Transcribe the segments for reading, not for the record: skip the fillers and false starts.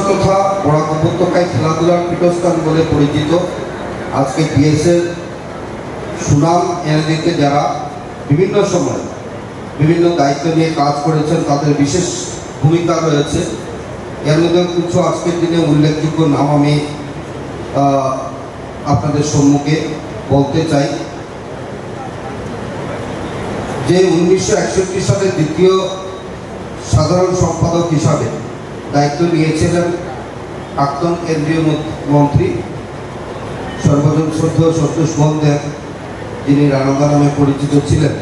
তথা বরাক উপত্যকায় খেলাধুলার পীঠস্থান বলে পরিচিত আজকে টিএসএর সুনাম এনে দিতে যারা বিভিন্ন সময় বিভিন্ন দায়িত্ব নিয়ে কাজ করেছেন তাদের বিশেষ ভূমিকা রয়েছে। এর মধ্যে কিছু আজকের দিনে উল্লেখযোগ্য নাম আমি আপনাদের সম্মুখে বলতে চাই। যে 1961 সালে দ্বিতীয় সাধারণ সম্পাদক হিসাবে দায়িত্ব নিয়েছিলেন প্রাক্তন কেন্দ্রীয় মন্ত্রী সর্বজন শ্রদ্ধেয় সন্তোষ দেব, যিনি রানাদা নামে পরিচিত ছিলেন।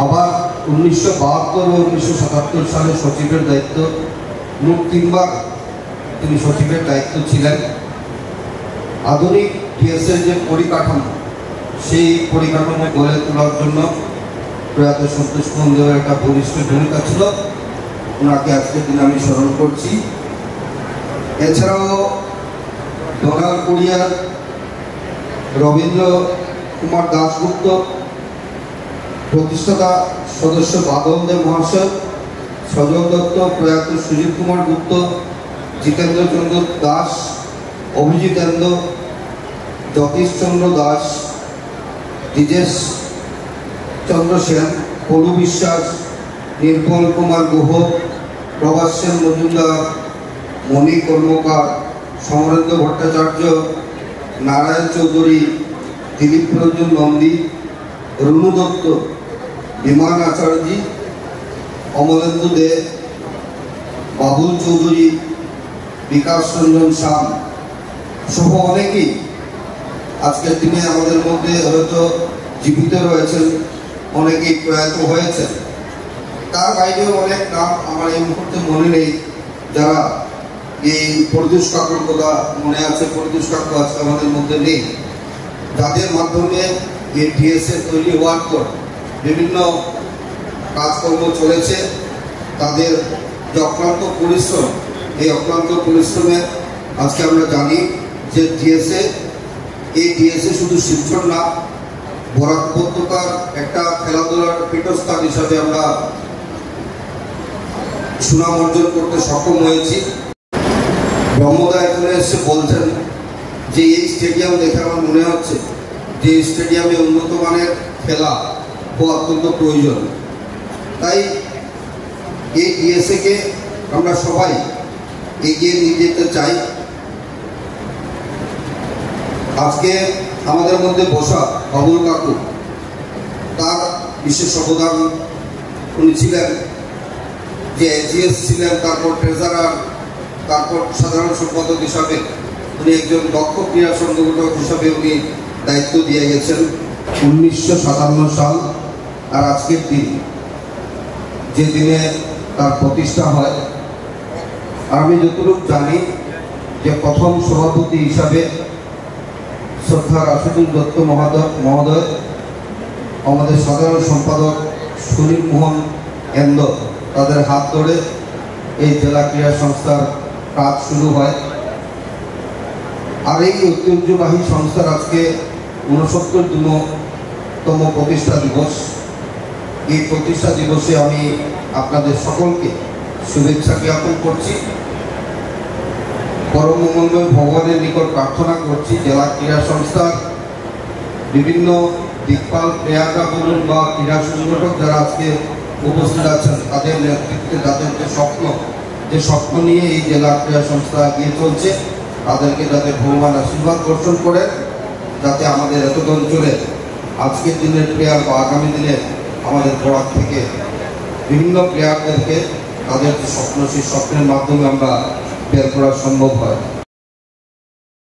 আবার 1972 ও 1977 সালে সচিবের দায়িত্ব, মোট 3 বার তিনি সচিবের দায়িত্ব ছিলেন। আধুনিক টিএসএর যে পরিকাঠামো, সেই পরিকাঠামো গড়ে তোলার জন্য প্রয়াত সন্তোষ দেবের একটা বলিষ্ঠ ভূমিকা ছিল, ওনাকে আজকের দিন আমি স্মরণ করছি। এছাড়াও দোনালপুরিয়ার রবীন্দ্র কুমার দাশগুপ্ত, প্রতিষ্ঠাতা সদস্য বাদল দেব মহাশয়, সজল দত্ত, প্রয়াত সুজিত কুমার গুপ্ত, জিতেন্দ্র চন্দ্র দাস, অভিজিতেন্দ্র, যতীশচন্দ্র দাস, দ্বিজেশ চন্দ্র সেন, পলু বিশ্বাস, নির্মল কুমার গুহ, প্রভাস সেন মজুমদার, মণি কর্মকার, সমরেন্দ্র ভট্টাচার্য, নারায়ণ চৌধুরী, দিলীপ রঞ্জন নন্দী, রুনু দত্ত, বিমান আচার্য, অমলেন্দু দে, বাবুল চৌধুরী, বিকাশ রঞ্জন শাম সহ অনেকেই আজকের দিনে আমাদের মধ্যে হয়তো জীবিত রয়েছেন, অনেকেই প্রয়াত হয়েছেন। তার বাইরেও অনেক নাম আমার এই মুহূর্তে মনে নেই, যারা এই পরিদোষ কাকুর কথা মনে আছে। পরিদোষ কাকু আজকে আমাদের মধ্যে নেই, যাদের মাধ্যমে এই টিএসএ তৈরি হওয়ার পর বিভিন্ন কাজকর্ম চলেছে। তাদের যে অক্লান্ত পরিশ্রম, এই অক্লান্ত পরিশ্রমে আজকে আমরা জানি যে এই টিএসএ শুধু শিলচর না, বরাক উপত্যকার একটা খেলাধুলার পীঠস্থান হিসাবে আমরা সুনাম অর্জন করতে সক্ষম হয়েছি। ব্রহ্মদা এখানে এসে বলছেন যে এই স্টেডিয়াম দেখে আমার মনে হচ্ছে যে স্টেডিয়ামে উন্নত মানের খেলা হওয়া অত্যন্ত প্রয়োজন। তাই এই টিএসএ-কে আমরা সবাই এগিয়ে নিয়ে যেতে চাই। আজকে আমাদের মধ্যে বসা বাবুল কাকু, তার বিশেষ অবদান উনি ছিলেন, যে এজিএস ছিলেন, তারপর ট্রেজারার, তারপর সাধারণ সম্পাদক হিসাবে উনি একজন দক্ষ ক্রীড়া সংগঠক হিসাবে উনি দায়িত্ব দিয়ে গেছেন। 1957 সাল আর আজকের দিন, যে দিনে তার প্রতিষ্ঠা হয়, আমি যতটুকু জানি যে প্রথম সভাপতি হিসাবে শ্রদ্ধা রাশেদুল দত্ত মহোদয়, আমাদের সাধারণ সম্পাদক সুনীল মোহন এন্দ, তাদের হাত ধরে এই জেলা ক্রীড়া সংস্থার কাজ শুরু হয়। আর এই ঐতিহ্যবাহী সংস্থার আজকে 69তম প্রতিষ্ঠা দিবস। এই প্রতিষ্ঠা দিবসে আমি আপনাদের সকলকে শুভেচ্ছা জ্ঞাপন করছি। পরম মঙ্গলময় ভগবানের নিকট প্রার্থনা করছি জেলা ক্রীড়া সংস্থার বিভিন্ন দিকপাল প্লেয়াররা বলুন বা ক্রীড়া সংগঠক যারা আজকে উপস্থিত আছেন, তাদের নেতৃত্বে তাদের যে স্বপ্ন নিয়ে এই জেলা ক্রীড়া সংস্থা এগিয়ে চলছে, তাদেরকে যাতে ভগবান আশীর্বাদ বর্ষণ করেন, যাতে আমাদের এত অঞ্চলে আজকের দিনের প্লেয়ার বা আগামী দিনের আমাদের বরাক থেকে বিভিন্ন প্লেয়ারদেরকে তাদের যে স্বপ্ন, সেই স্বপ্নের মাধ্যমে আমরা বের করা সম্ভব হয়।